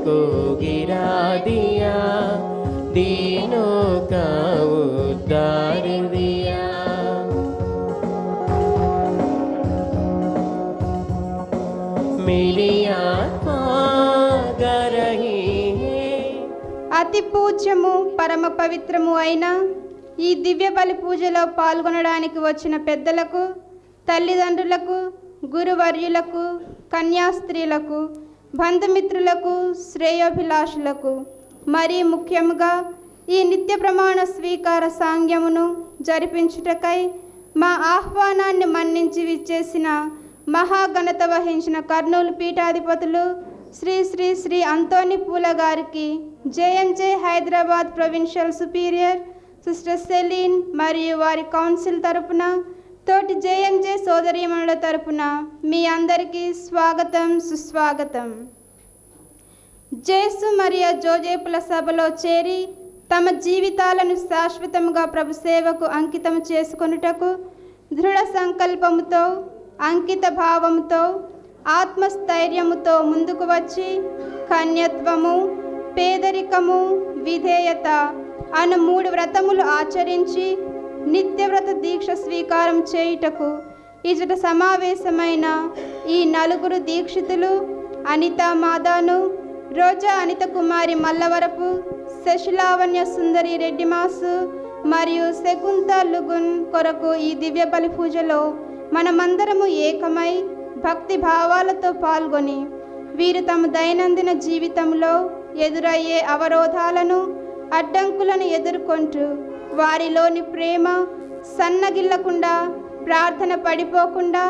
को गिरा दिया, दीनों का उद्धार दिया। मेरी आत्मा गा रही है। అతి పూజ్యము పరమ పవిత్రము అయిన ఈ దివ్య బలి పూజలో పాల్గొనడానికి వచ్చిన పెద్దలకు, తల్లిదండ్రులకు, గురువర్యులకు, కన్యాస్త్రీలకు, బంధుమిత్రులకు, శ్రేయోభిలాషులకు, మరీ ముఖ్యముగా ఈ నిత్య ప్రమాణ స్వీకార సాంగ్యమును జరిపించుటకై మా ఆహ్వానాన్ని మన్నించి విచ్చేసిన మహాఘనత వహించిన కర్నూలు పీఠాధిపతులు శ్రీ శ్రీ శ్రీ అంతోని పూల గారికి, JMJ Hyderabad provincial superior sister Selene మరియు వారి కౌన్సిల్ తరపున, తోటి జేఎంజే సోదరీమణుల తరపున మీ అందరికీ స్వాగతం, సుస్వాగతం. జేసు మరియా జోజేపుల సభలో చేరి తమ జీవితాలను శాశ్వతంగా ప్రభు సేవకు అంకితం చేసుకొనుటకు దృఢ సంకల్పముతో, అంకిత భావముతో, ఆత్మస్థైర్యముతో ముందుకు వచ్చి కన్యత్వము, పేదరికము, విధేయత అను 3 వ్రతములు ఆచరించి నిత్యవ్రత దీక్ష స్వీకారం చేయుటకు ఇచట సమావేశమైన ఈ 4 దీక్షితులు అనితా మాదాను, రోజా అనిత కుమారి మల్లవరపు, శశిలావణ్య సుందరి రెడ్డిమాసు మరియు శకుంత లుగున్ కొరకు ఈ దివ్య బలి పూజలో మనమందరము ఏకమై భక్తి భావాలతో పాల్గొని వీరు తమ దైనందిన జీవితంలో ఎదురయ్యే అవరోధాలను, అడ్డంకులను ఎదుర్కొంటూ వారిలోని ప్రేమ సన్నగిల్లకుండా, ప్రార్థన పడిపోకుండా,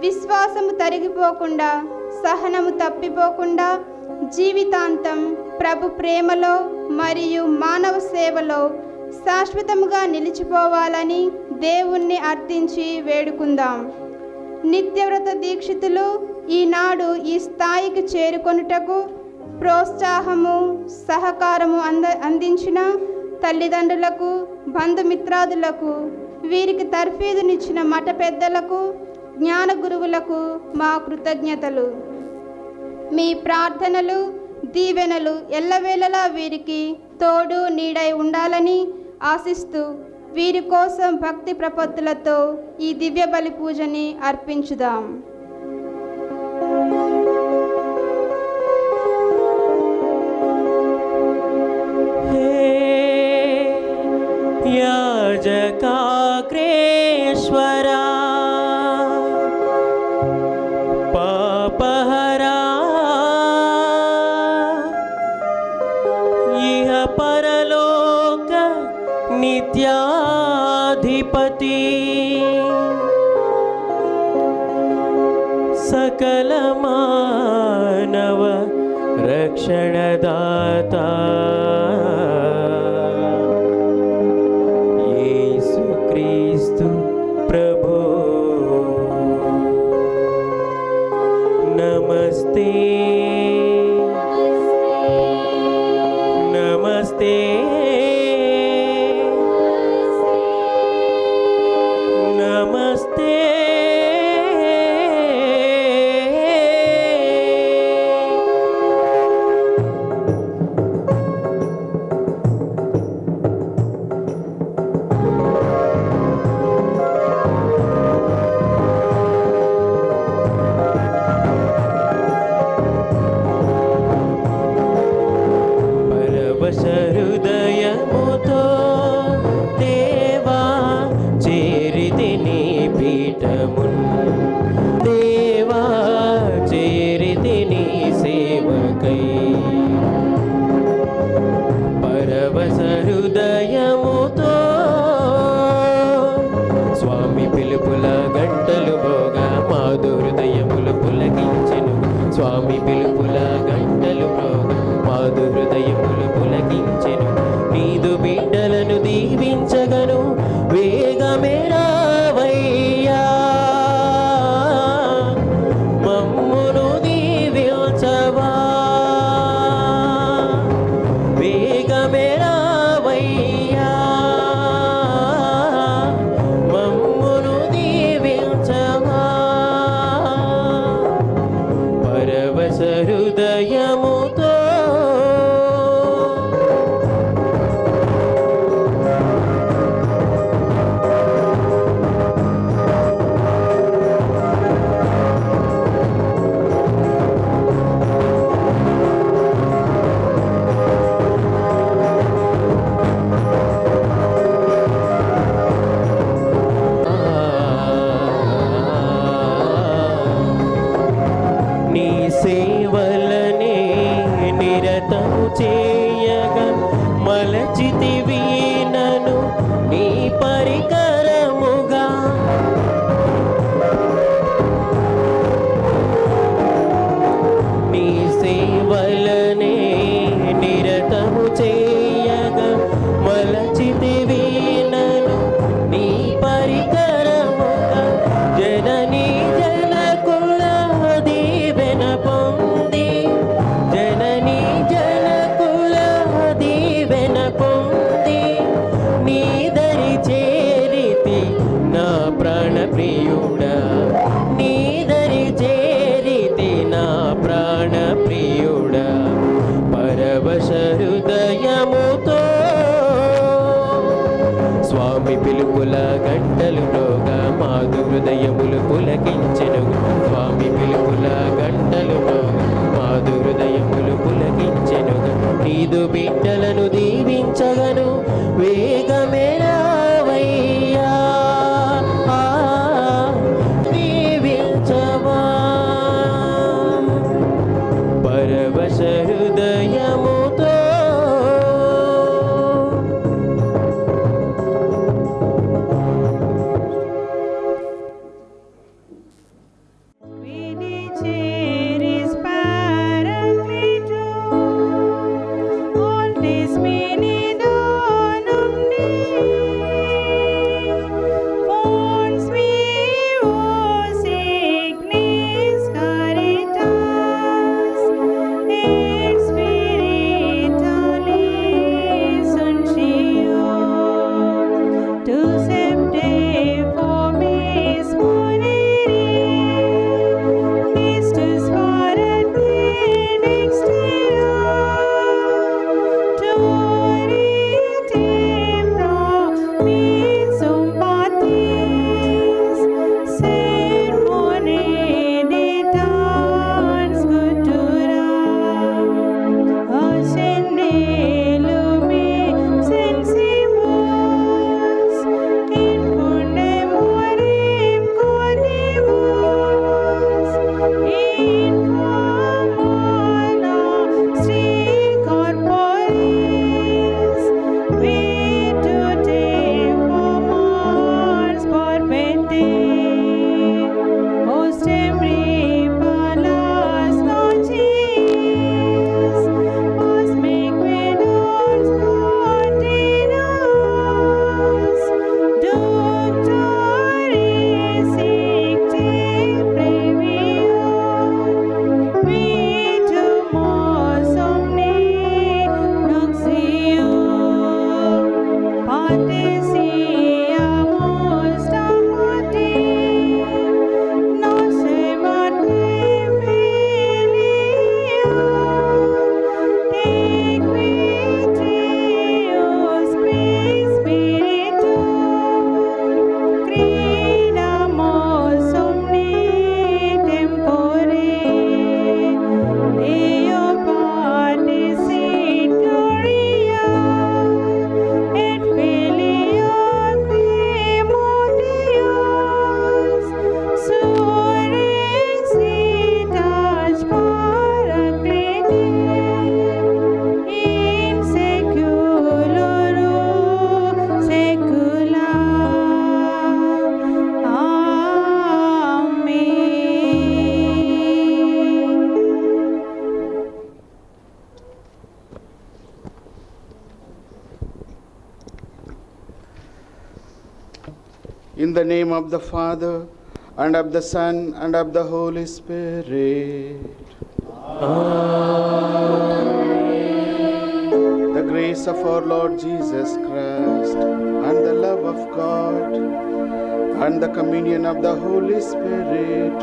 విశ్వాసము తరిగిపోకుండా, సహనము తప్పిపోకుండా జీవితాంతం ప్రభు ప్రేమలో మరియు మానవ సేవలో శాశ్వతముగా నిలిచిపోవాలని దేవుణ్ణి అర్థించి వేడుకుందాం. నిత్యవ్రత దీక్షితులు ఈనాడు ఈ స్థాయికి చేరుకొనుటకు ప్రోత్సాహము, సహకారము అందించిన తల్లిదండ్రులకు, బంధుమిత్రాదులకు, వీరికి తర్ఫీదునిచ్చిన మఠ పెద్దలకు, జ్ఞాన గురువులకు మా కృతజ్ఞతలు. మీ ప్రార్థనలు, దీవెనలు ఎల్లవేళలా వీరికి తోడు నీడై ఉండాలని ఆశిస్తూ వీరి కోసం భక్తి ప్రపత్తులతో ఈ దివ్య బలి పూజని అర్పించుదాం. యాజకాగ్రేశ్వరా పాపహరా ఇహ పరలోక నిత్యాధిపతి సకల మానవ రక్షణదాత యేసుక్రీస్తు ప్రభు నమస్తే నమస్తే నమస్తే. పరవశ హృదయముతో దేవా చేరితి నీ పీఠమున్, దేవా చేరితి నీ సేవకై. పరవశ హృదయముతో స్వామి పిలుపుల గంటలు మోగా మాధు హృదయములు పులకించెను. స్వామి పిలుపుల గంటలు మోగా మాధు హృదయములు పులకించెను. నీదు బిడ్డలను దీవించగను వేగమే రావయ్యా, మమ్మును దీవించవా. వేగమే రావయ్యా, మమ్మును దీవించవా. పరవశ హృదయముతో ప్రియుడా నీదరి చేరితి నా ప్రాణ ప్రియుడా పరవశ హృదయముతో స్వామి పిలుపుల గంటలు మ్రోగా మాధు హృదయములు పులకించెను స్వామి పిలుపుల గంటలు మ్రోగా మాధు హృదయములు పులకించెను నీదు బిడ్డలను దీవించగను వేగమే రావయ్యా దీవించవా పరవశ హృదయముతో In the name of the Father, and of the Son, and of the Holy Spirit. Amen. The grace of our Lord Jesus Christ, and the love of God, and the communion of the Holy Spirit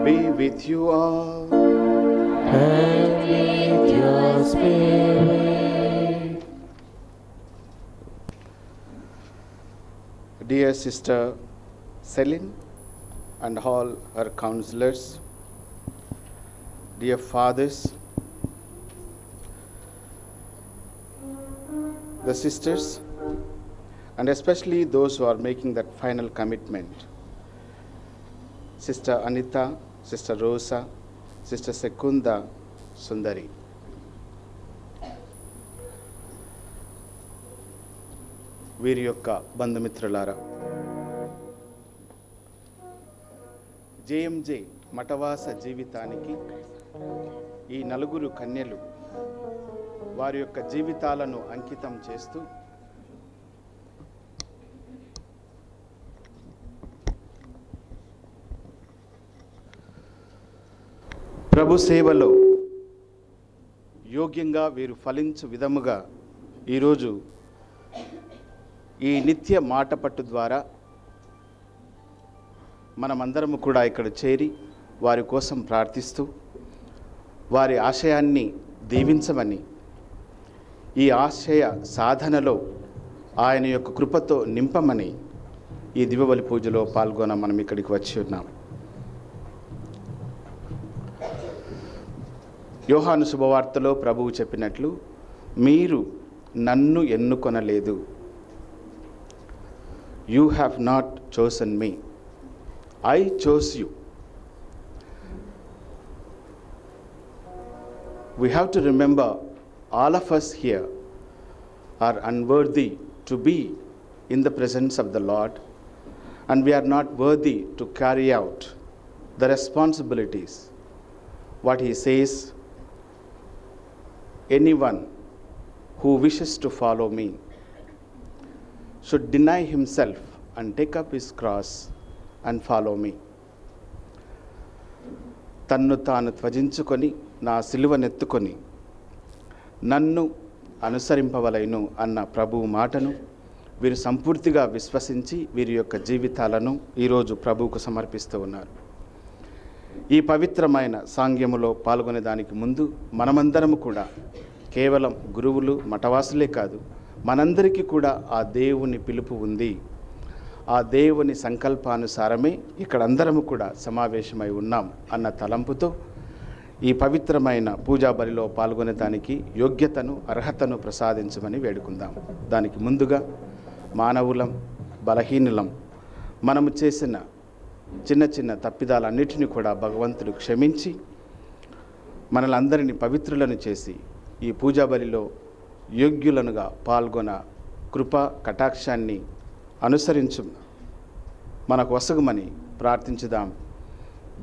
be with you all. And with your spirit. Dear Sister Celine and all her counselors, dear fathers, the sisters, and especially those who are making that final commitment, Sister Anita, Sister Rosa, Sister Sekunda Sundari. వీరి యొక్క బంధుమిత్రులారా, JMJ మఠవాస జీవితానికి ఈ నలుగురు కన్యలు వారి యొక్క జీవితాలను అంకితం చేస్తూ ప్రభు సేవలో యోగ్యంగా వీరు ఫలించు విధముగా ఈరోజు ఈ నిత్య మాట పట్టు ద్వారా మనమందరము కూడా ఇక్కడ చేరి వారి కోసం ప్రార్థిస్తూ వారి ఆశయాన్ని దీవించమని, ఈ ఆశయ సాధనలో ఆయన యొక్క కృపతో నింపమని ఈ దివ్యబలి పూజలో పాల్గొన మనం ఇక్కడికి వచ్చి ఉన్నాం. యోహాను శుభవార్తలో ప్రభువు చెప్పినట్లు, మీరు నన్ను ఎన్నుకొనలేదు, you have not chosen me, I chose you. We have to remember all of us here are unworthy to be in the presence of the Lord, and we are not worthy to carry out the responsibilities. What he says, anyone who wishes to follow me should deny himself and take up his cross and follow me. తన్ను తాను త్వజించుకొని నా సిలువనెత్తుకొని నన్ను అనుసరింపవలెను అన్న ప్రభువు మాటను వీరు సంపూర్తిగా విశ్వసించి వీరి యొక్క జీవితాలను ఈరోజు ప్రభువుకు సమర్పిస్తూ ఉన్నారు. ఈ పవిత్రమైన సాంగ్యములో పాల్గొనే దానికి ముందు మనమందరము కూడా కేవలం గురువులు మఠవాసులే కాదు, మనందరికీ కూడా ఆ దేవుని పిలుపు ఉంది. ఆ దేవుని సంకల్పానుసారమే ఇక్కడ అందరము కూడా సమావేశమై ఉన్నాం అన్న తలంపుతో ఈ పవిత్రమైన పూజా బలిలో పాల్గొనేదానికి యోగ్యతను, అర్హతను ప్రసాదించమని వేడుకుందాం. దానికి ముందుగా మానవులం, బలహీనులం, మనము చేసిన చిన్న చిన్న తప్పిదాలన్నిటినీ కూడా భగవంతుడు క్షమించి మనలందరినీ పవిత్రులను చేసి ఈ పూజా బలిలో యోగ్యులనుగా పాల్గొన కృప కటాక్షాన్ని అనుసరించు మనకు వసగుమని ప్రార్థించుదాం.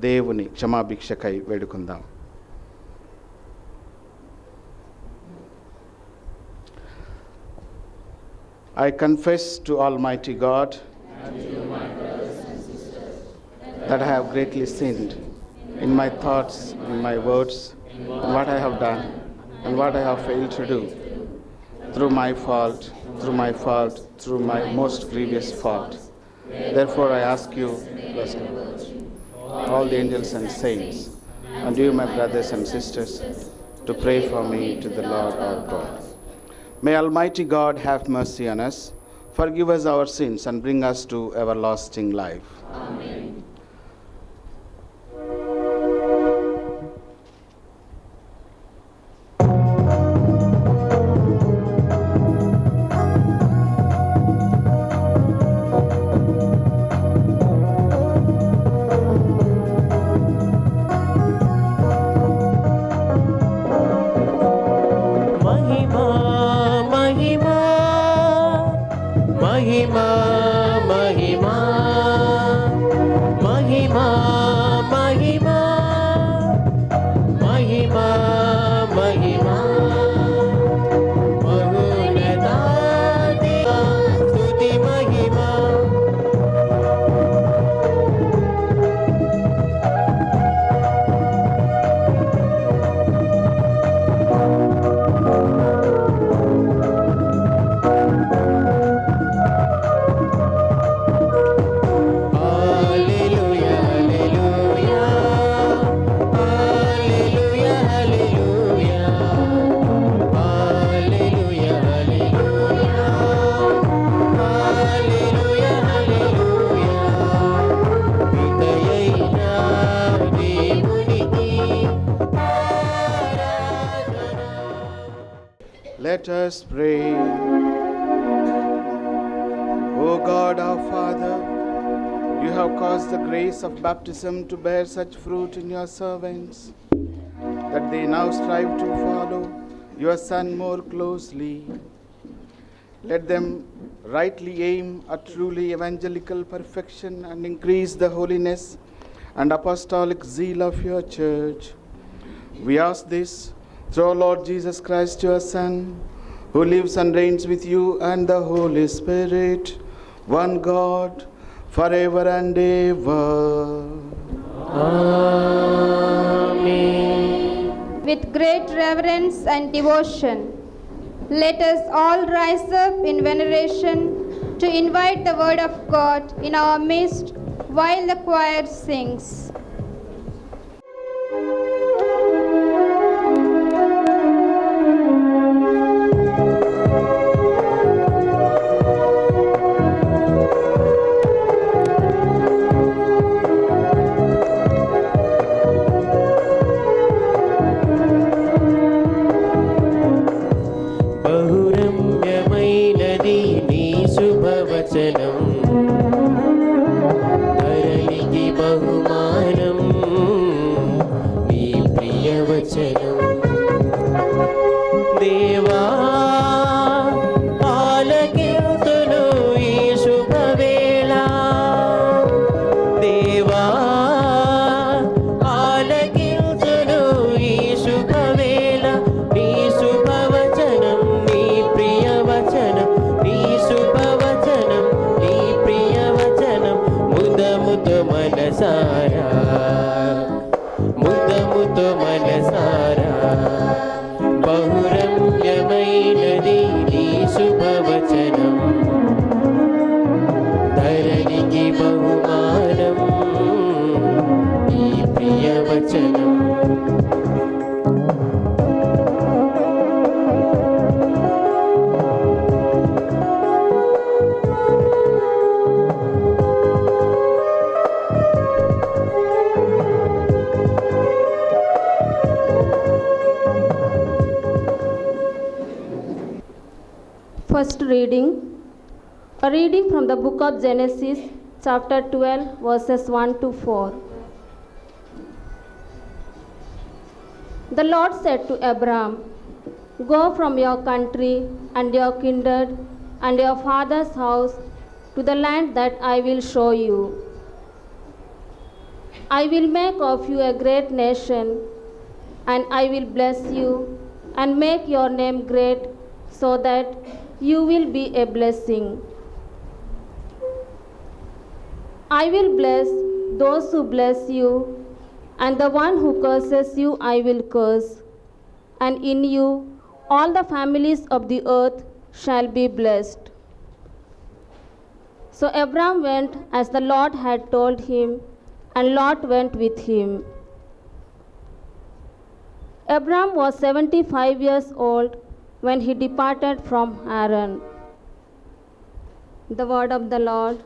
దేవుని క్షమాభిక్షకై వేడుకుందాం. I confess to Almighty God that I have greatly sinned in my thoughts, in my words, in what I have done and what I have failed to do, through my fault, through my most grievous fault. Therefore I ask you, blessed all the angels and saints, and you, my brothers and sisters, to pray for me to the Lord our God. May Almighty God have mercy on us, forgive us our sins, and bring us to everlasting life. Amen. Let us pray. O God our Father, you have caused the grace of baptism to bear such fruit in your servants, that they now strive to follow your Son more closely. Let them rightly aim at truly evangelical perfection and increase the holiness and apostolic zeal of your church. We ask this through our Lord Jesus Christ, your Son, who lives and reigns with you and the Holy Spirit, one God, forever and ever. Amen. With great reverence and devotion, let us all rise up in veneration to invite the Word of God in our midst while the choir sings. బహురమ్యమైనది నీ శుభవచనం, ధరణికి బహుమానం నీ ప్రియవచనం. దేవా ఆలకింతును ఈ శుభవేళ, దేవా ఆలకింతును ఈ శుభవేళ. నీ శుభవచనం నీ ప్రియవచనం, నీ శుభవచనం నీ ప్రియవచనం. ముదముతో మనసారా, ముదముతో మనసారా, బహురమ్యమైనది నీ శుభవచనం, ధరణికి బహుమానం ఈ ప్రియవచనం. First reading, a reading from the book of Genesis, chapter 12, verses 1 to 4. The Lord said to Abram, "Go from your country and your kindred and your father's house to the land that I will show you. I will make of you a great nation, and I will bless you and make your name great, so that you will be a blessing. I will bless those who bless you, and the one who curses you I will curse, and in you all the families of the earth shall be blessed." So Abram went as the Lord had told him, and Lot went with him. Abram was 75 years old when he departed from Haran. The word of the Lord.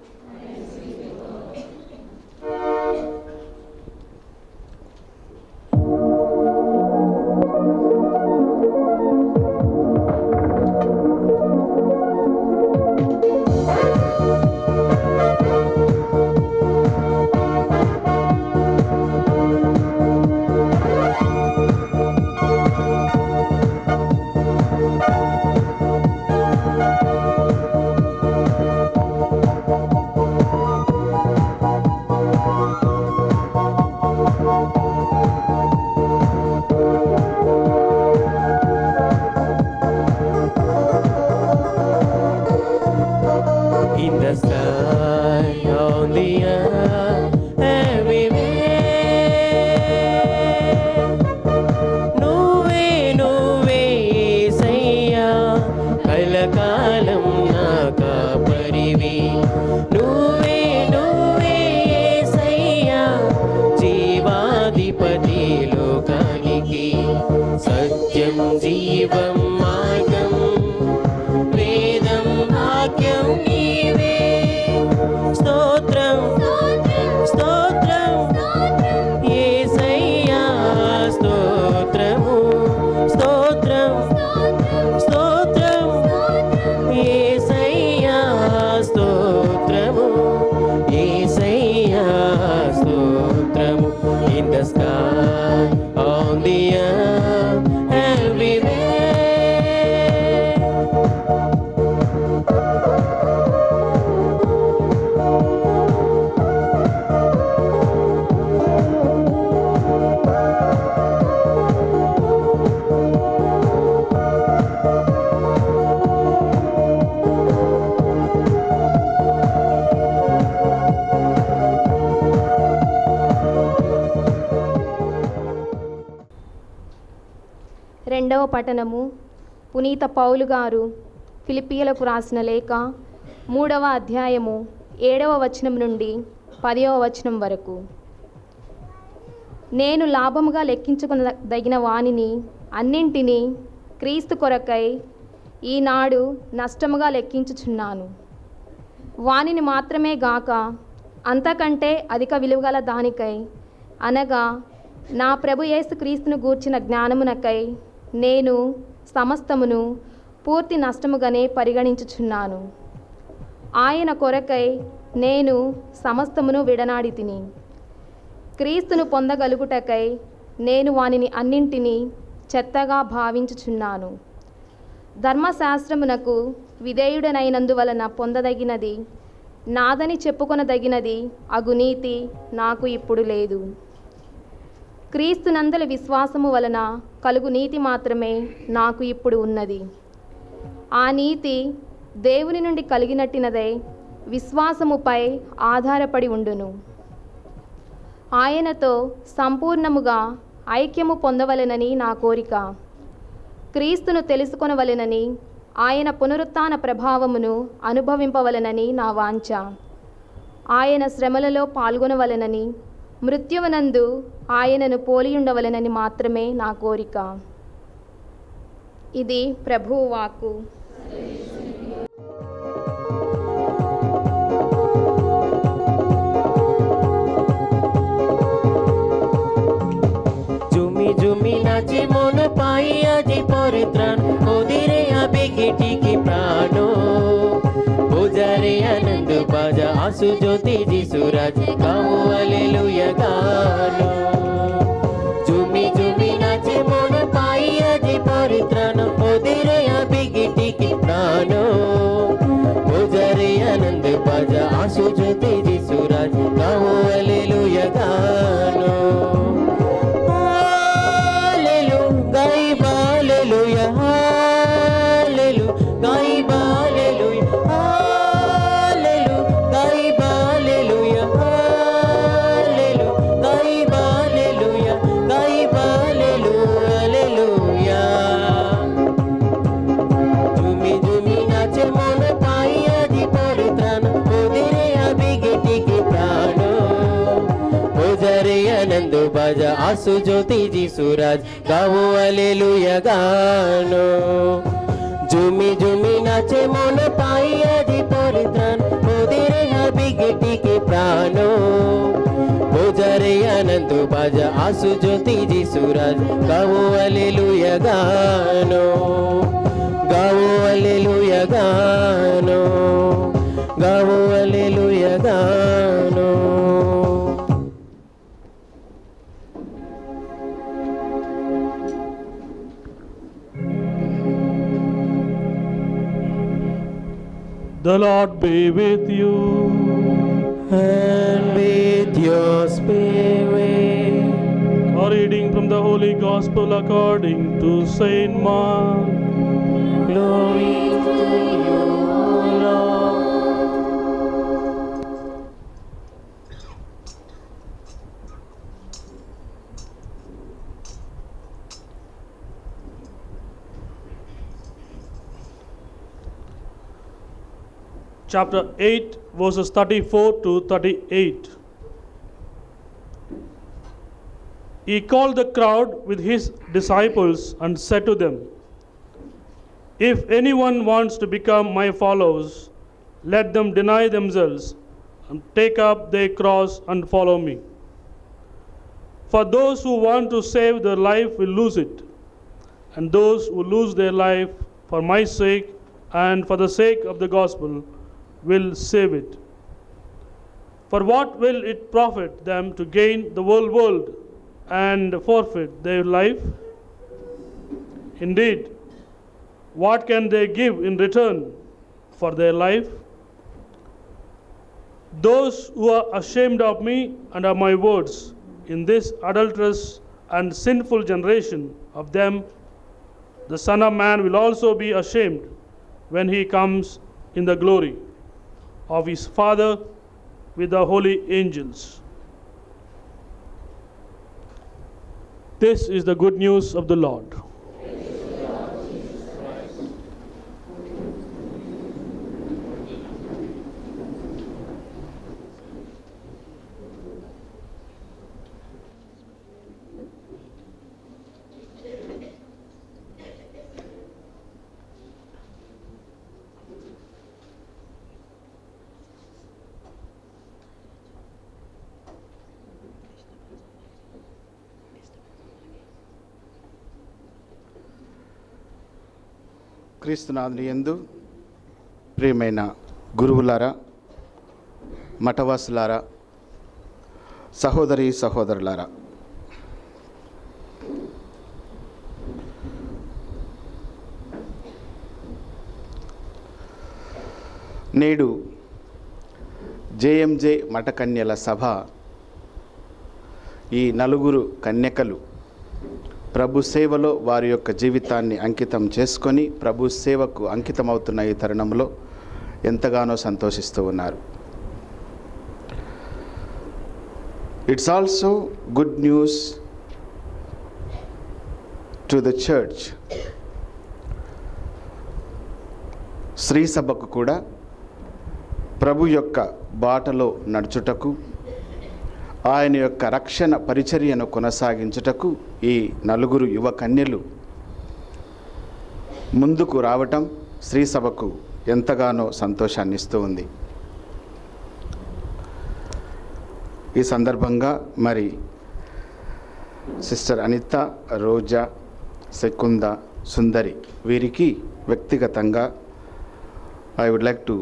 In the sky, on the earth, everywhere. నువ్వే నువ్వే యేసయ్యా, కలకాలం నా కాపరివి. నువ్వే నువ్వే యేసయ్యా, జీవాధిపతి లోకానికి. సత్యం జీవం మార్గం వేదం వాక్యం నీవే. స్తోత్రం స్తోత్రం యేసయ్యా, స్తోత్రము స్తోత్రం స్తోత్రం యేసయ్యా, స్తోత్రము యేసయ్యా, స్తోత్రము. In the sky, on the earth, everywhere. రెండవ పఠనము పునీత పౌలు గారు ఫిలిప్పీయులకు రాసిన లేఖ 3వ అధ్యాయము 7వ వచనం నుండి 10వ వచనం వరకు. నేను లాభముగా లెక్కించుకొనదగిన వానిని అన్నింటినీ క్రీస్తు కొరకై ఈనాడు నష్టముగా లెక్కించుచున్నాను. వానిని మాత్రమే గాక అంతకంటే అధిక విలువగల దానికై, అనగా నా ప్రభు యేసు క్రీస్తును గూర్చిన జ్ఞానమునకై నేను సమస్తమును పూర్తి నష్టముగానే పరిగణించుచున్నాను. ఆయన కొరకై నేను సమస్తమును విడనాడి తిని, క్రీస్తును పొందగలుగుటకై నేను వానిని అన్నింటినీ చెత్తగా భావించుచున్నాను. ధర్మశాస్త్రమునకు విధేయుడనైనందువలన పొందదగినది, నాదని చెప్పుకొనదగినది అగు నీతి నాకు ఇప్పుడు లేదు. క్రీస్తునందలి విశ్వాసము వలన కలుగు నీతి మాత్రమే నాకు ఇప్పుడు ఉన్నది. ఆ నీతి దేవుని నుండి కలిగినట్టినదై విశ్వాసముపై ఆధారపడి ఉండును. ఆయనతో సంపూర్ణముగా ఐక్యము పొందవలెనని నా కోరిక. క్రీస్తును తెలుసుకొనవలెనని, ఆయన పునరుత్థాన ప్రభావమును అనుభవింపవలెనని నా వాంఛ. ఆయన శ్రమలలో పాల్గొనవలెనని, మృత్యువనందు ఆయనను పోలియుండవలెనని మాత్రమే నా కోరిక. ఇది ప్రభువు వాక్కు. ঝুমি ঝুমি নাচে মন পাই আজি পরিত্রাণ, ওদিরে আবেগে টিকে প্রাণ, বোঝারে আনন্দ বাজা আসু জ্যোতি যিশুরাজ, গাও হালেলুয়া গান। ঝুমি ঝুমি নাচে মন পাই আজি পরিত্রাণ, ওদিরে আবেগে টিকে প্রাণ, বোঝারে আনন্দ বাজা আসু জ্যোতি যিশুরাজ, গাও হালেলুয়া গান। आनंद बाजा आसु ज्योति যিশুরাজ, গাও হালেলুয়া গান। ঝুমি ঝুমি নাচে মন পাই আজি পরিত্রাণ, ওদের আবেগে টিকে প্রাণ, বোঝারে আনন্দ বাজা আসু জ্যোতি যিশুরাজ, গাও হালেলুয়া গান, গাও হালেলুয়া গান, গাও হালেলুয়া গান। The Lord be with you. And with your spirit. A reading from the Holy Gospel according to Saint Mark. Glory to you, O Lord. Chapter 8, verses 34 to 38. He called the crowd with his disciples and said to them, "If anyone wants to become my followers, let them deny themselves and take up their cross and follow me. For those who want to save their life will lose it, and those who lose their life for my sake and for the sake of the gospel will save it. For what will it profit them to gain the whole world and forfeit their life? Indeed, what can they give in return for their life? Those who are ashamed of me and of my words in this adulterous and sinful generation, of them the Son of Man will also be ashamed when he comes in the glory of his Father with the holy angels." This is the good news of the Lord. క్రీస్తునాథుని యందు ప్రియమైన గురువులారా, మఠవాసులారా, సహోదరి సహోదరులారా, నేడు JMJ మఠకన్యల సభ ఈ నలుగురు కన్యకలు ప్రభు సేవలో వారి యొక్క జీవితాన్ని అంకితం చేసుకొని ప్రభు సేవకు అంకితమవుతున్న ఈ తరుణంలో ఎంతగానో సంతోషిస్తూ ఉన్నారు. It's also good news to the church. శ్రీ సభకు కూడా ప్రభు యొక్క బాటలో నడుచుటకు, ఆయన యొక్క రక్షణ పరిచర్యను కొనసాగించుటకు ఈ నలుగురు యువ కన్యలు ముందుకు రావటం శ్రీ సభకు ఎంతగానో సంతోషాన్ని ఇస్తూ ఉంది. ఈ సందర్భంగా మరి సిస్టర్ అనిత, రోజా, శకుంద, సుందరి వీరికి వ్యక్తిగతంగా I would like to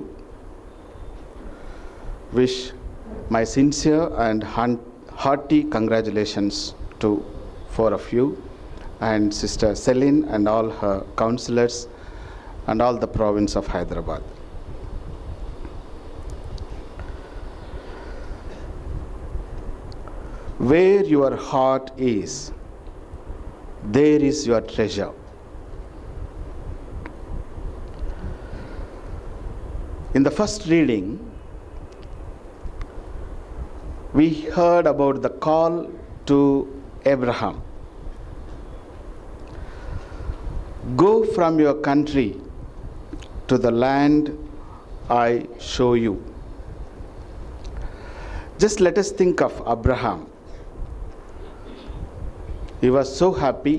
wish my sincere and hearty congratulations to four of you and Sister Celine and all her counselors and all the province of Hyderabad. Where your heart is, there is your treasure. In the first reading, we heard about the call to Abraham. Go from your country to the land I show you. Just let us think of Abraham. He was so happy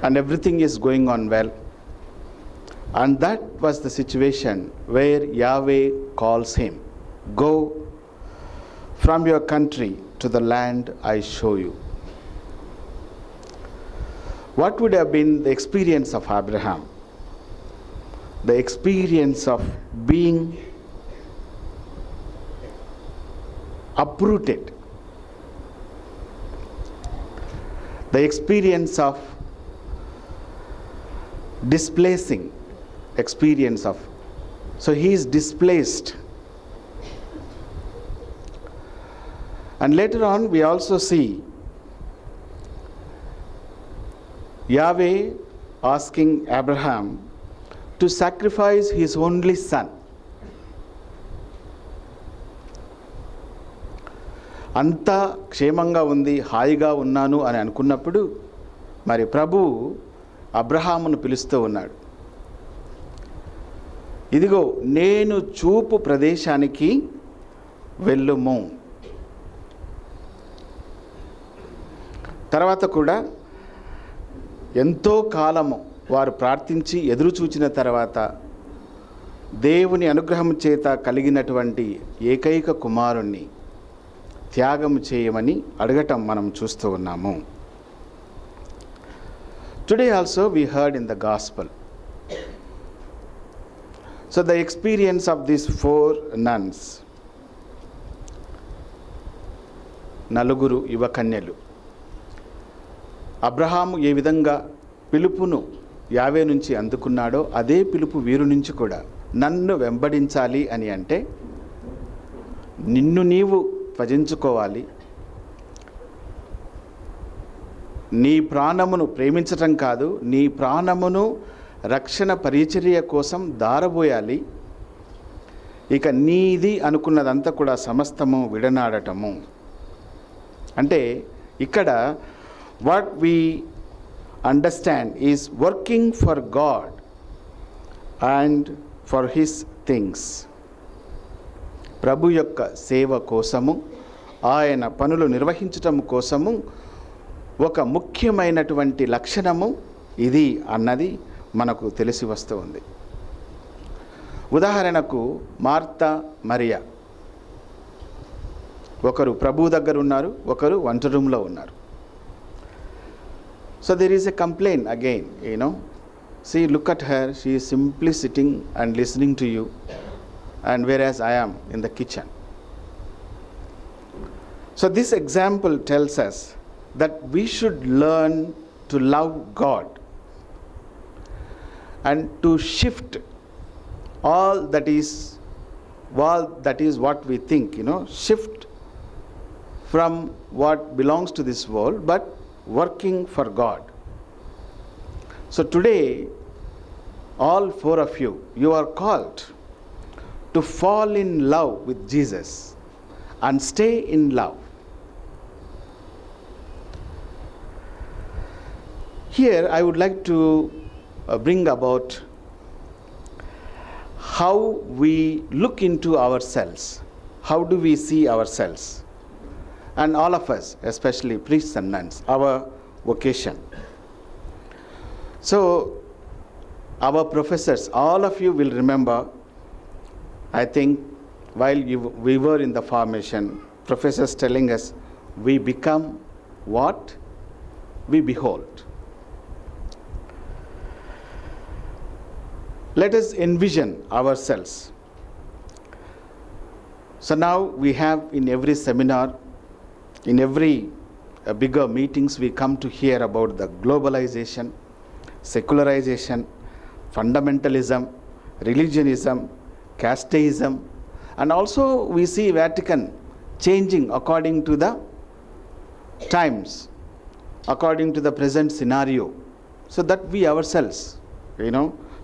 and everything is going on well. And that was the situation where Yahweh calls him. Go from your country to the land I show you. What would have been the experience of Abraham? The experience of being uprooted. The experience of displacing. Experience of. So he is displaced. And later on we also see Yahweh asking Abraham to sacrifice his only son. అంతా క్షేమంగా ఉంది, హాయిగా ఉన్నాను అని అనుకున్నప్పుడు మరి ప్రభు అబ్రహామును పిలుస్తూ ఉన్నాడు. ఇదిగో నేను చూపు ప్రదేశానికి వెళ్ళుము. తర్వాత కూడా ఎంతో కాలము వారు ప్రార్థించి ఎదురు చూచిన తర్వాత దేవుని అనుగ్రహం చేత కలిగినటువంటి ఏకైక కుమారుణ్ణి త్యాగము చేయమని అడగటం మనం చూస్తూ ఉన్నాము. Today also we heard in the gospel. So the experience of these four nuns, నలుగురు యువ కన్యలు, అబ్రహాము ఏ విధంగా పిలుపును యావే నుంచి అందుకున్నాడో అదే పిలుపు వీరు నుంచి కూడా నన్ను వెంబడించాలి అని అంటే నిన్ను నీవు త్యజించుకోవాలి, నీ ప్రాణమును ప్రేమించటం కాదు, నీ ప్రాణమును రక్షణ పరిచర్య కోసం దారబోయాలి. ఇక నీది అనుకున్నదంతా కూడా సమస్తము విడనాడటము. అంటే ఇక్కడ what we understand is working for God and for his things. ప్రభు యొక్క సేవ కోసము, ఆయన పనులు నిర్వహించటం కోసము ఒక ముఖ్యమైనటువంటి లక్షణము ఇది అన్నది మనకు తెలిసి వస్తూ ఉంది. ఉదాహరణకు మార్తా, మరియా, ఒకరు ప్రభు దగ్గర ఉన్నారు, ఒకరు వంట రూమ్లో ఉన్నారు. So there is a complaint again, See, look at her. She is simply sitting and listening to you, and whereas I am in the kitchen. So this example tells us that we should learn to love God and to shift all that is what we think, shift from what belongs to this world, but working for God. So today, all four of you are called to fall in love with Jesus and stay in love. Here I would like to bring about how we look into ourselves. How do we see ourselves? And all of us, especially priests and nuns, our vocation. So, our professors, all of you will remember, I think, while we were in the formation, professors telling us, we become what we behold. Let us envision ourselves. So now we have in every seminar, in every bigger meetings, we come to hear about the globalization, secularization, fundamentalism, religionism, casteism, and also we see Vatican changing according to the times, according to the present scenario, so that we ourselves,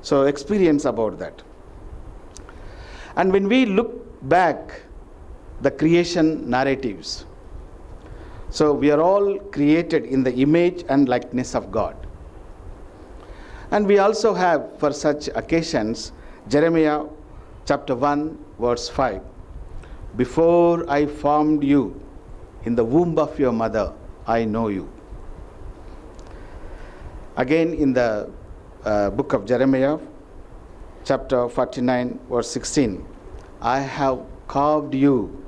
so experience about that. And when we look back the creation narratives, so we are all created in the image and likeness of God. And we also have, for such occasions, Jeremiah chapter 1 verse 5. Before I formed you in the womb of your mother, I know you. Again in the book of Jeremiah chapter 49 verse 16. I have carved you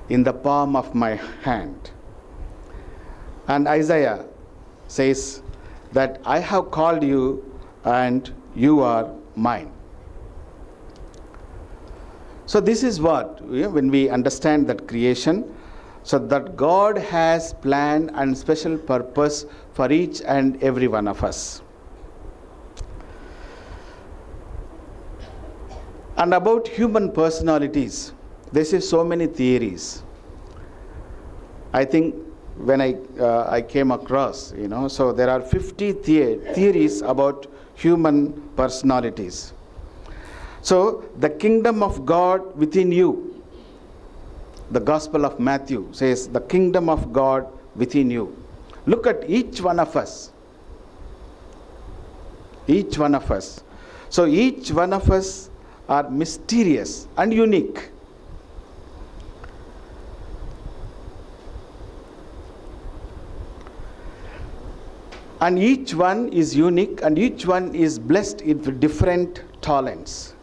in the palm of my hand. And Isaiah says that I have called you and you are mine. So this is what, when we understand that creation, so that God has plan and special purpose for each and every one of us. And about human personalities, this is so many theories. I think when I came across, so there are 50 theories about human personalities. So the kingdom of God within you, the Gospel of Matthew says, the kingdom of God within you. Look at each one of us. Each one of us. So each one of us are mysterious and unique. And each one is unique and each one is blessed with different talents.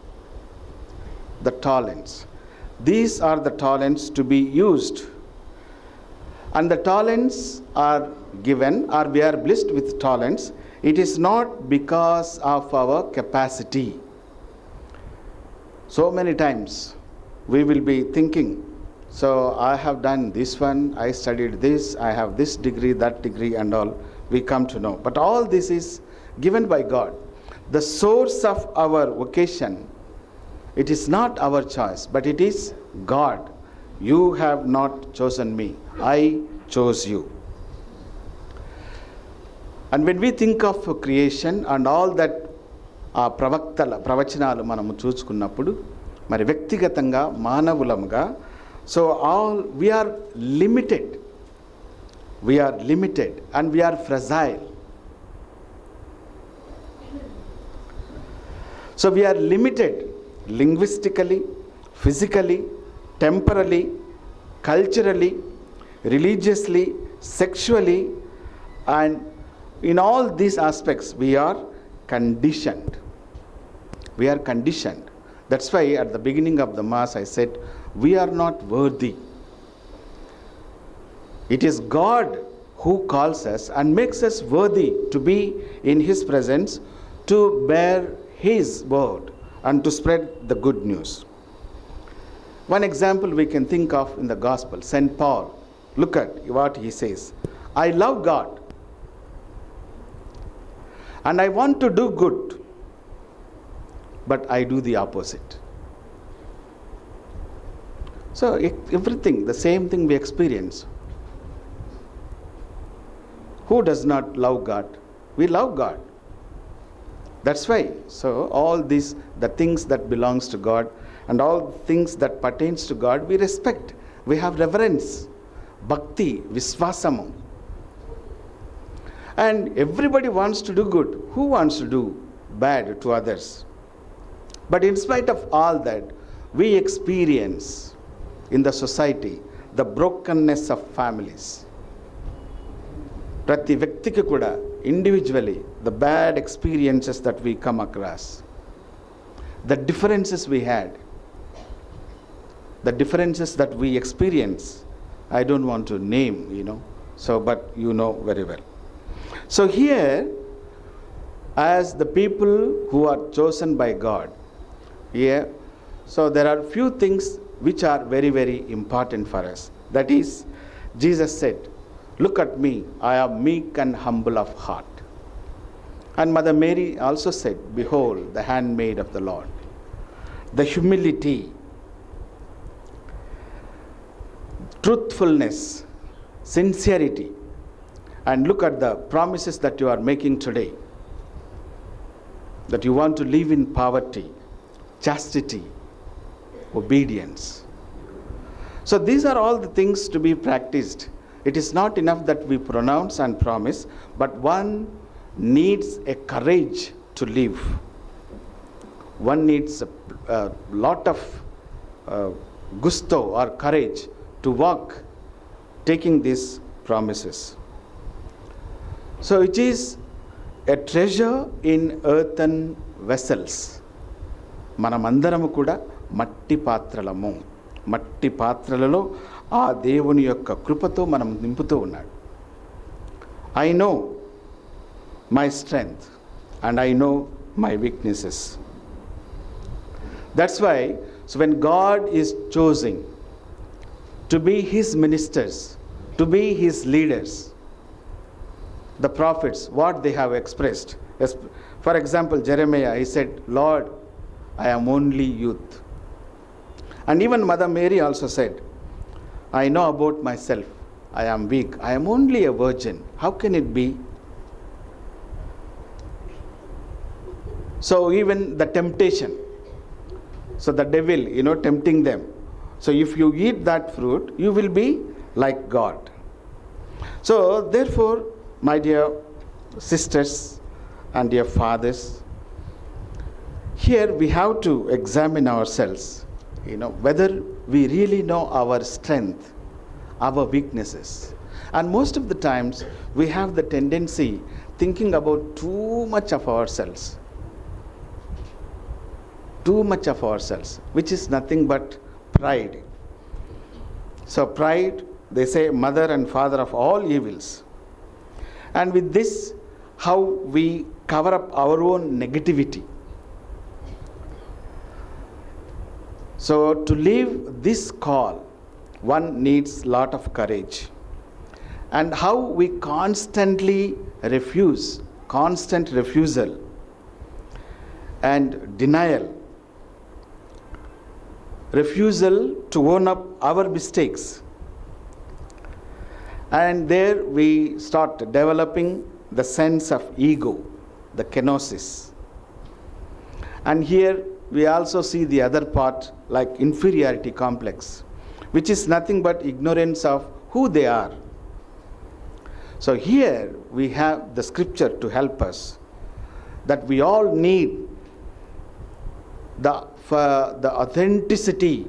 The talents. These are the talents to be used. And the talents are given, or we are blessed with talents. It is not because of our capacity. So many times we will be thinking, so I have done this one, I studied this, I have this degree, that degree and all. We come to know. But all this is given by God. The source of our vocation, it is not our choice, but it is God. You have not chosen me. I chose you. And when we think of creation and all that ప్రవచనాలు మనము చూసుకున్నప్పుడు మరి వ్యక్తిగతంగా మానవులముగా so all we are limited and we are fragile. So we are limited linguistically, physically, temporally, culturally, religiously, sexually, and in all these aspects we are conditioned. We are conditioned. That's why at the beginning of the Mass I said, we are not worthy. It is God who calls us and makes us worthy to be in His presence, to bear His word and to spread the good news. One example we can think of in the gospel, St. Paul. Look at what he says. I love God and I want to do good, but I do the opposite. So everything, the same thing we experience. Who does not love God? We love God. That's why. So all these, the things that belongs to God and all things that pertains to God, we respect. We have reverence, bhakti, visvasamu. And everybody wants to do good. Who wants to do bad to others? But in spite of all that, we experience in the society the brokenness of families. ప్రతి వ్యక్తికి కూడా individually the bad experiences that we come across, the differences we had, the differences that we experience, I don't want to name, so but you know very well. So here, as the people who are chosen by God, here, so there are few things which are very, very important for us. That is, Jesus said, look at me, I am meek and humble of heart. And Mother Mary also said, behold, the handmaid of the Lord. The humility, truthfulness, sincerity. And look at the promises that you are making today. That you want to live in poverty, chastity, obedience. So these are all the things to be practiced. It is not enough that we pronounce and promise, but one needs a courage to live. One needs a lot of gusto or courage to walk taking these promises. So it is a treasure in earthen vessels. మనమందరము కూడా మట్టి పాత్రలము. మట్టి పాత్రలలో ఆ దేవుని యొక్క కృపతో మనం నింపుతూ ఉన్నాడు. I know my strength and I know my weaknesses. That's why, so when God is choosing to be His ministers, to be His leaders, the prophets, what they have expressed. For example, Jeremiah, he said, Lord, I am only youth. And even Mother Mary also said, I know about myself, I am weak, I am only a virgin. How can it be? So even the temptation, so the devil, tempting them. So if you eat that fruit, you will be like God. So therefore, my dear sisters and dear fathers, here we have to examine ourselves, whether we really know our strength, our weaknesses. And most of the times, we have the tendency thinking about too much of ourselves. Too much of ourselves, which is nothing but pride. So pride, they say, mother and father of all evils. And with this, how we cover up our own negativity. So to live this call, one needs lot of courage. And how we constantly refuse, constant refusal and denial. Refusal to own up our mistakes. And there we start developing the sense of ego, the kenosis. And here we also see the other part, like inferiority complex, which is nothing but ignorance of who they are. So here we have the scripture to help us, that we all need the authenticity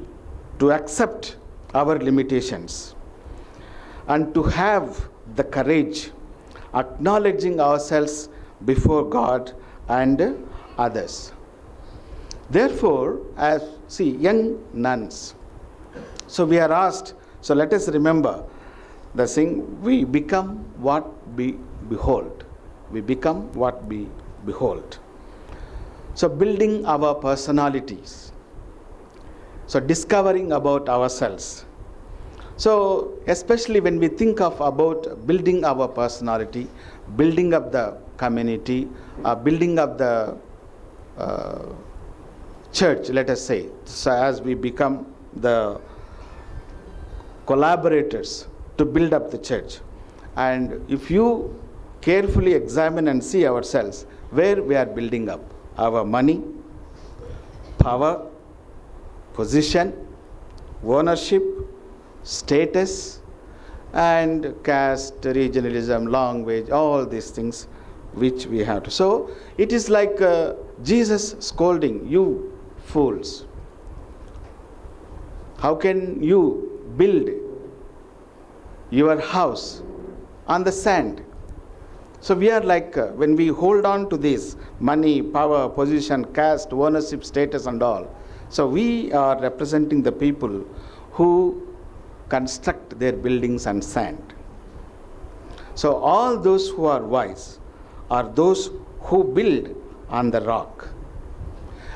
to accept our limitations and to have the courage, acknowledging ourselves before God and others. Therefore, as young nuns, so we are asked, so let us remember The thing, we become what we behold. We become what we behold. So building our personalities. So discovering about ourselves. So especially when we think of about building our personality, building up the community, building up the church, let us say, so as we become the collaborators to build up the church. And if you carefully examine and see ourselves, where we are building up our money, power, position, ownership, status, and caste, regionalism, language, all these things which we have to. So it is like Jesus scolding, you fools. How can you build your house on the sand? So we are like, when we hold on to this money, power, position, caste, ownership, status and all, so we are representing the people who construct their buildings on sand. So all those who are wise are those who build on the rock.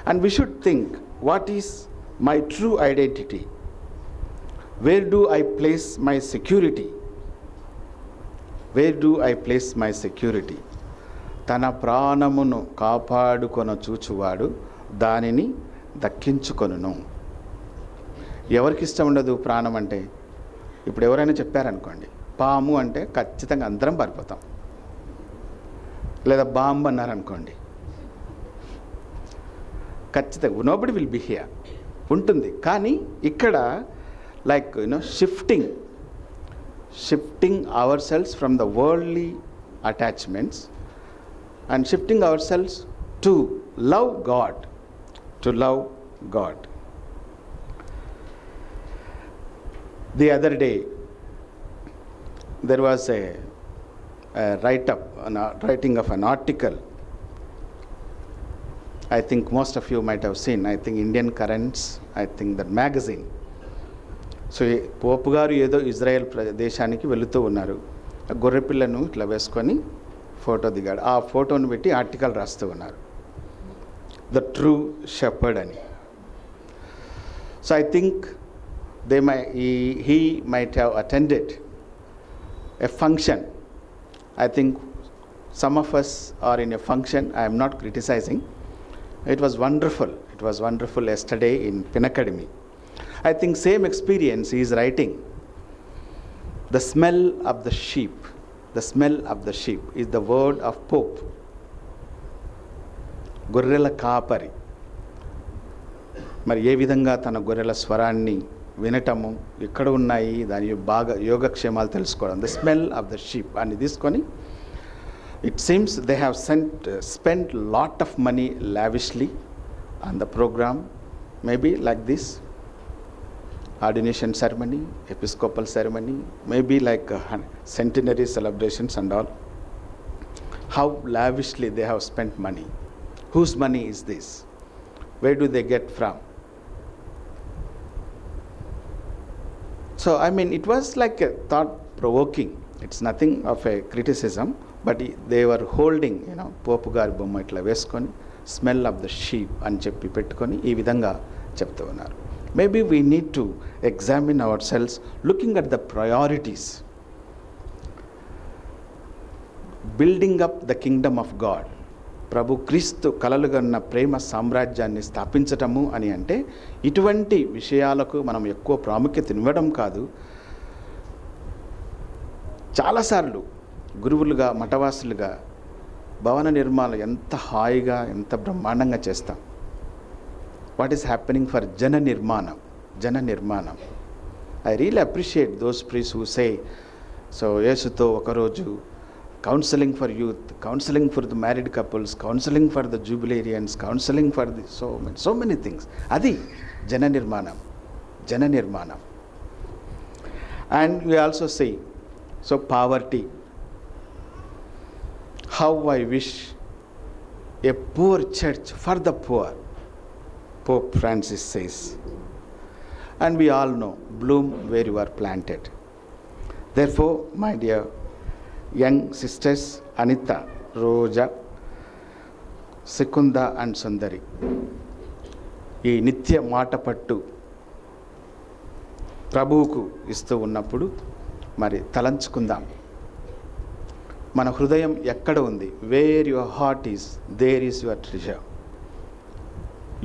And we should think, what is my true identity? Where do I place my security? Where do I place my security? తన ప్రాణమును కాపాడుకొన చూచువాడు దానిని దక్కించుకొనును. ఎవరికి ఇష్టం ఉండదు ప్రాణం అంటే? ఇప్పుడు ఎవరైనా చెప్పారనుకోండి, పాము అంటే ఖచ్చితంగా అందరం పారిపోతాం. లేదా బాంబు అన్నారనుకోండి, ఖచ్చితంగా నోబడి విల్ బి హియర్ ఉంటుంది. కానీ ఇక్కడ like shifting ourselves from the worldly attachments and shifting ourselves to love God, The other day there was a writing of an article. I think most of you might have seen, I think Indian Currents, I think that magazine. So pope గారు ఏదో Israel దేశానికి వెళుతూ ఉన్నారు. గొర్రెపిల్లను ఇట్లా వేసుకొని photo దిగాడు. ఆ ఫోటోను పెట్టి ఆర్టికల్ రాస్తూ ఉన్నారు, ద ట్రూ షెపర్డ్ అని. So I think he might have attended a function. I think some of us are in a function. I am not criticizing. It was wonderful yesterday in Pinacademy. I think same experience he is writing. The smell of the sheep is the word of Pope. గొర్రెల కాపరి మరి ఏ విధంగా తన గొర్రెల స్వరాన్ని వినటము, ఎక్కడ ఉన్నాయి దాని బాగా యోగక్షేమాలు తెలుసుకోవడం, the smell of the sheep అని తీసుకొని, it seems they have spent lot of money lavishly on the program, maybe like this ordination ceremony, episcopal ceremony, maybe like centenary celebrations and all. How lavishly they have spent money. Whose money is this? Where do they get from? So I mean, it was like a thought provoking. It's nothing of a criticism, but they were holding, పోపు గారి బొమ్మ ఇట్లా వేసుకొని smell of the sheep అని చెప్పి పెట్టుకొని ఈ విధంగా చెప్తూ ఉన్నారు. Maybe we need to examine ourselves, looking at the priorities. Building up the kingdom of God. ప్రభు క్రీస్తు కలలుగన్న ప్రేమ సామ్రాజ్యాన్ని స్థాపించటము అని అంటే ఇటువంటి విషయాలకు మనం ఎక్కువ ప్రాముఖ్యత ఇవ్వడం కాదు. చాలాసార్లు గురువులుగా, మఠవాసులుగా భవన నిర్మాణం ఎంత హాయిగా, ఎంత బ్రహ్మాండంగా చేస్తాం. What is happening for Jana Nirmanam? I really appreciate those priests who say, so Yesuto Okaroju, counseling for youth, counseling for the married couples, counseling for the jubilarians, counseling for the so many things. Adi Jana Nirmanam. And we also say, so poverty. How I wish a poor church for the poor. Pope Francis says, and we all know, bloom where you are planted. Therefore, my dear young sisters Anita, Roja, Sekunda and Sundari, ఈ నిత్య మాట పట్టు ప్రభువుకు ఇస్తూ ఉన్నప్పుడు మరి తలంచుకుందాం. మన హృదయం ఎక్కడ ఉంది? Where your heart is, there is your treasure.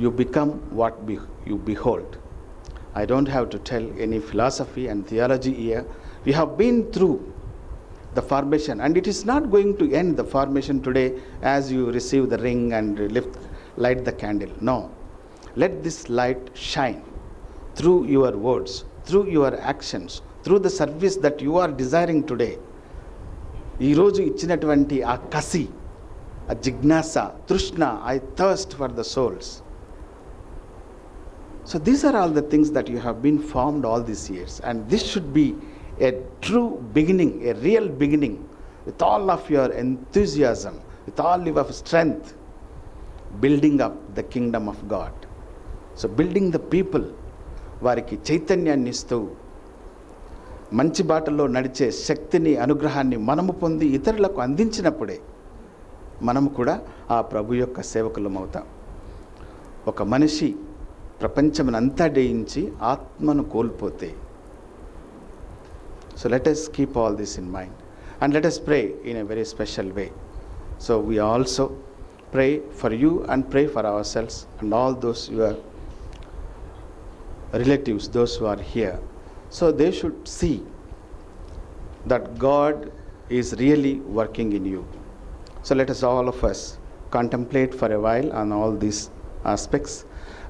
You become what you behold. I don't have to tell any philosophy and theology here. We have been through the formation, and it is not going to end the formation today as you receive the ring and light the candle. No. Let this light shine through your words, through your actions, through the service that you are desiring today. ఈరోజు ఇచ్చినటువంటి ఆ కసి, ఆ జిజ్ఞాస, తృష్ణ, I thirst for the souls. So these are all the things that you have been formed all these years, and this should be a true beginning, a real beginning, with all of your enthusiasm, with all your strength, building up the kingdom of God. So building the people, వారికి చైతన్యాన్ని ఇస్తూ మంచి బాటలో నడిచే శక్తిని, అనుగ్రహాన్ని మనము పొంది ఇతరులకు అందించినప్పుడే మనము కూడా ఆ ప్రభు యొక్క సేవకులం అవుతాం. ఒక మనిషి ప్రపంచమునంతా జయించి ఆత్మను కోల్పోతే, so let us keep all this in mind and let us pray in a very special way. So we also pray for you and pray for ourselves and all those your relatives, those who are here, so they should see that God is really working in you. So let us, all of us, contemplate for a while on all these aspects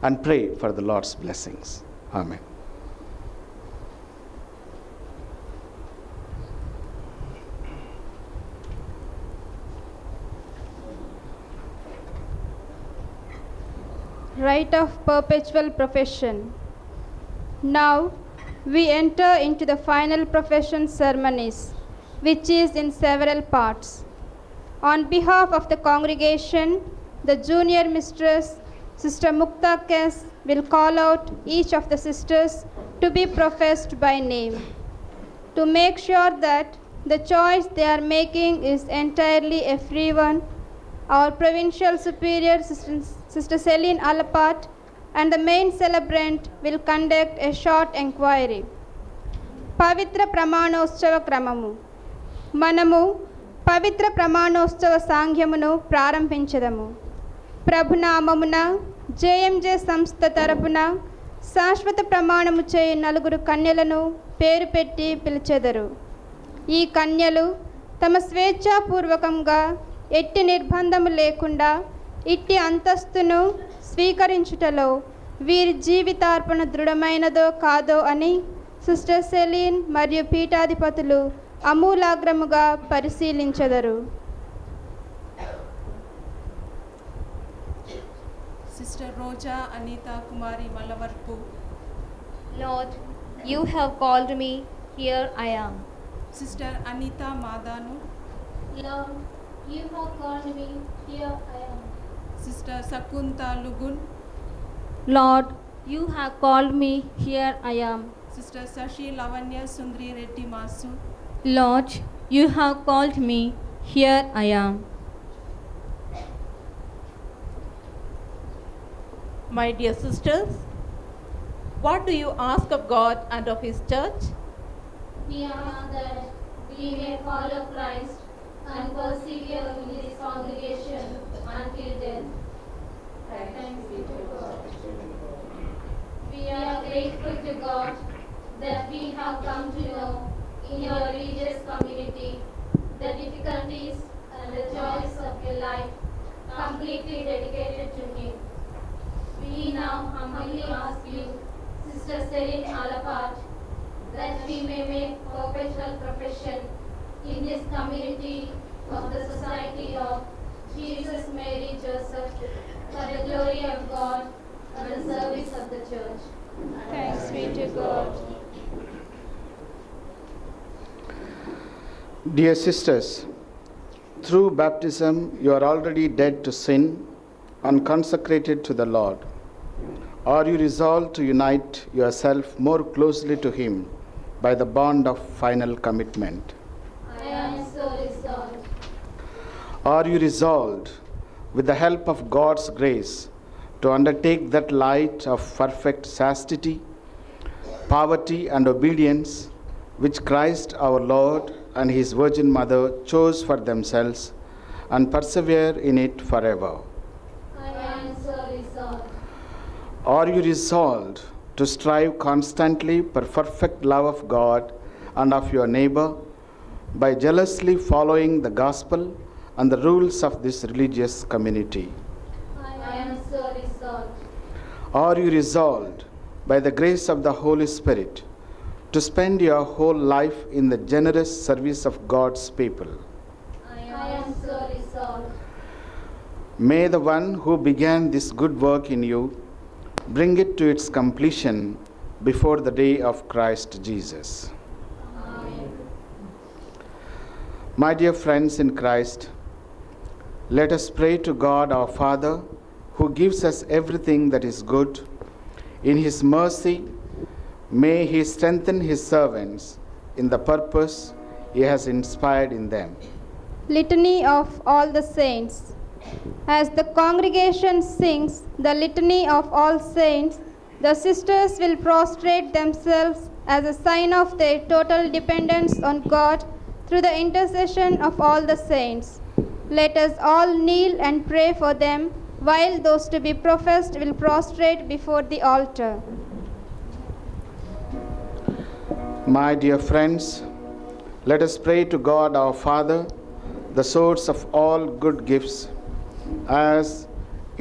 and pray for the Lord's blessings. Amen. Rite of perpetual profession. Now we enter into the final profession ceremonies, which is in several parts. On behalf of the congregation, the junior mistress, Sister Mukta Kes, will call out each of the sisters to be professed by name. To make sure that the choice they are making is entirely a free one, our Provincial Superior, Sister Celine Alapat, and the main celebrant will conduct a short enquiry. పవిత్ర ప్రమాణోత్సవ క్రమము. మనము పవిత్ర ప్రమాణోత్సవ సాంఘ్యమును ప్రారంభించదము. ప్రభునామమున JMJ సంస్థ తరపున శాశ్వత ప్రమాణము చేయు నలుగురు కన్యలను పేరు పెట్టి పిలిచెదరు. ఈ కన్యలు తమ స్వేచ్ఛాపూర్వకంగా ఎట్టి నిర్బంధము లేకుండా ఇట్టి అంతస్తును స్వీకరించుటలో వీరి జీవితార్పణ దృఢమైనదో కాదో అని సిస్టర్ సెలీన్ మరియు పీఠాధిపతులు అమూలాగ్రముగా పరిశీలించెదరు. Sister Roja Anita Kumari Malavarpu. Lord, you have called me, here I am. Sister Anita Madanu. Lord, you have called me, here I am. Sister Sakunta Lugun. Lord, you have called me, here I am. Sister Sashi Lavanya Sundri Reddy Masu. Lord, you have called me, here I am. My dear sisters, what do you ask of God and of His church? We ask that we may follow Christ and persevere in His congregation until death. Thanks be to God. We are grateful to God that we have come to know in your religious community the difficulties and the joys of your life completely dedicated to Him. We now humbly ask you, Sister Celine Alapat, that we may make perpetual profession in this community of the Society of Jesus, Mary, Joseph, for the glory of God and the service of the Church. Thanks be to God. Dear sisters, through baptism you are already dead to sin and consecrated to the Lord. Are you resolved to unite yourself more closely to Him by the bond of final commitment? I am so resolved. Are you resolved, with the help of God's grace, to undertake that light of perfect chastity, poverty, and obedience which Christ our Lord and His Virgin Mother chose for themselves, and persevere in it forever? I am so resolved. Are you resolved to strive constantly for perfect love of God and of your neighbor by jealously following the gospel and the rules of this religious community? I am so resolved. Are you resolved, by the grace of the Holy Spirit, to spend your whole life in the generous service of God's people? I am so resolved. May the one who began this good work in you bring it to its completion before the day of Christ Jesus. Amen. My dear friends in Christ, let us pray to God our Father, who gives us everything that is good. In His mercy, may He strengthen His servants in the purpose He has inspired in them. Litany of all the saints. As the congregation sings the Litany of all saints, the sisters will prostrate themselves as a sign of their total dependence on God through the intercession of all the saints. Let us all kneel and pray for them, while those to be professed will prostrate before the altar. My dear friends, let us pray to God our Father, the source of all good gifts, as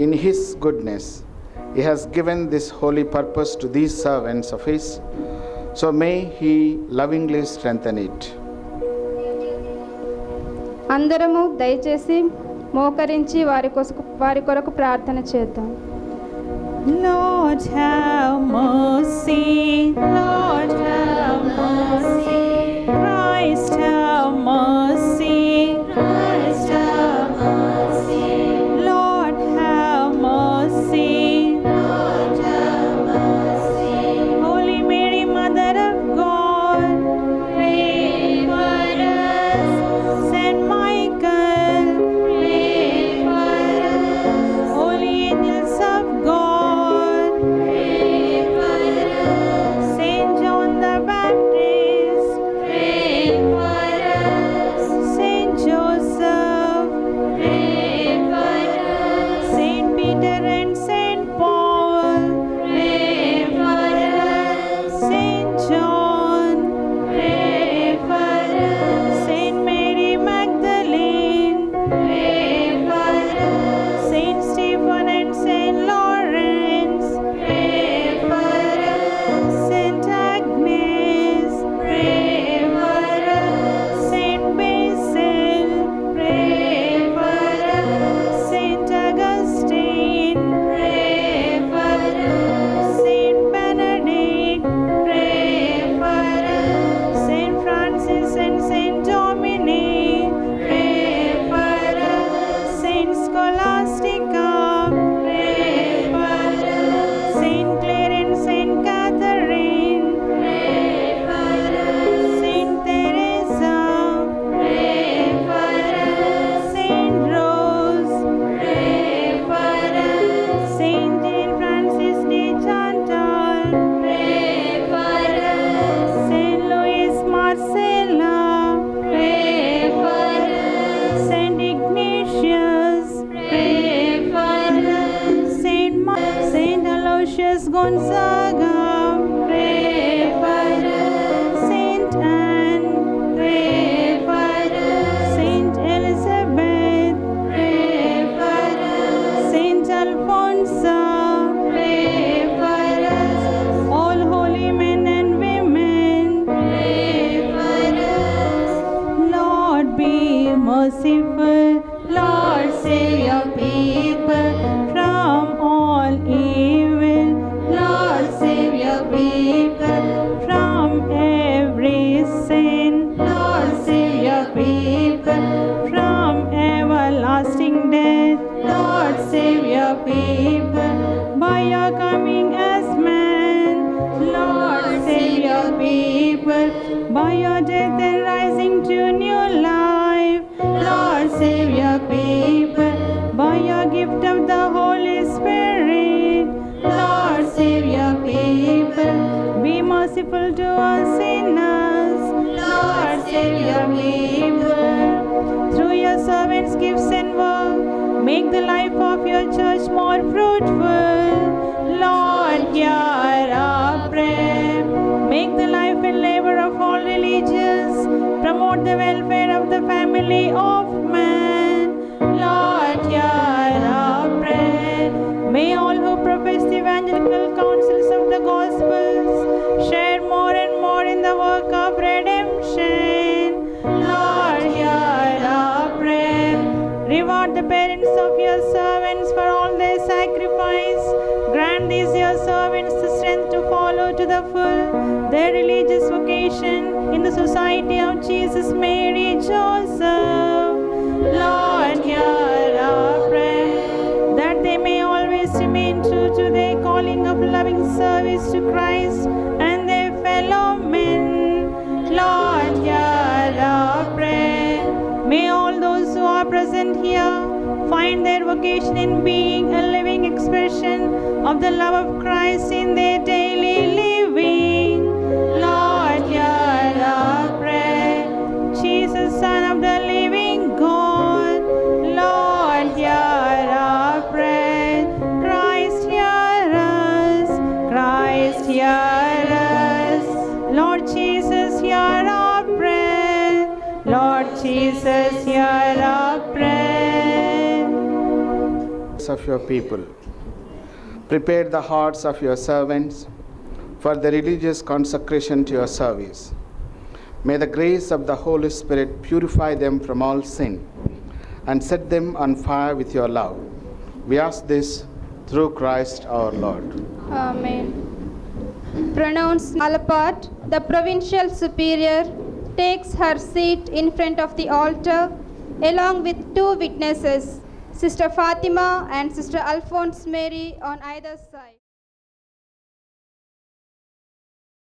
in His goodness He has given this holy purpose to these servants of His, so may He lovingly strengthen it. అందరము దయచేసి మోకరించి వారి కొరకు ప్రార్థన చేద్దాం. Lord have mercy, Lord have mercy, Christ have mercy, Christ have mercy, Lord have mercy, Lord have mercy. Holy Mary, Mother of God, pray for us. Saint Michael, pray for us. Holy angels of God, pray for us. Saint John the Baptist, pray for us. Saint Joseph, pray for us. Saint Peter and Saint Paul, pray for us. Saint John, pray for us. Saint Mary Magdalene, pray for us. Saint Stephen and Saint Lawrence, pray for us. Saint Agnes, pray for us. Saint Basil, pray for us. Saint Augustine, pray for us. Saint Benedict, pray for us. Saint Francis and Saint Dominic, pray for us. Saint Scholastica, pray for us. Saint Clare and Saint Catherine, pray for us. Saint Teresa, pray for us. Saint Rose, pray for us. Saint Jane Francis de Chantal, pray for us. Saint Louis Marcella, pray for us. Saint Ignatius, pray for us. Saint Aloysius Gonzaga, pray for us. Saint Anne, pray for us. Saint Elizabeth, pray for us. Saint Alphonsa, pray for us. All holy men and women, pray for us. Lord, be merciful. Lord, save your people from all evil. Lord, people by your death and rising to new life. Lord, save your people by your gift of the Holy Spirit. Lord, save your people. Be merciful to us sinners. Lord, save your people. Through your servants' gifts and work, make the life of your church more fruitful. Lord, hear our prayer. Make the life and labor of all religions. Promote the welfare of the family of man. Lord, hear our prayer. May all who profess the evangelical counsels of the Gospels share more and more in the work of redemption. Lord, hear our prayer. Reward the parents of your servants for all their sacrifice. Grant these your servants the strength to follow to the full their religious vocation in the society of Jesus, Mary, Joseph. Lord, hear our prayer, that they may always remain true to their calling of loving service to Christ and their fellow men. Lord, hear our prayer. May all those who are present here find their vocation in being a living expression of the love of Christ in their daily living. Lord, hear our prayer. Jesus, Son of the living God. Lord, hear our prayer. Christ, hear us. Christ, hear us. Lord Jesus, hear our prayer. Lord Jesus, hear our prayer. Of your people, prepare the hearts of your servants for the religious consecration to your service. May the grace of the Holy Spirit purify them from all sin and set them on fire with your love. We ask this through Christ our Lord. Amen. Pronounced Malapart, the provincial superior, takes her seat in front of the altar along with two witnesses, Sister Fatima and Sister Alphonse Mary on either side.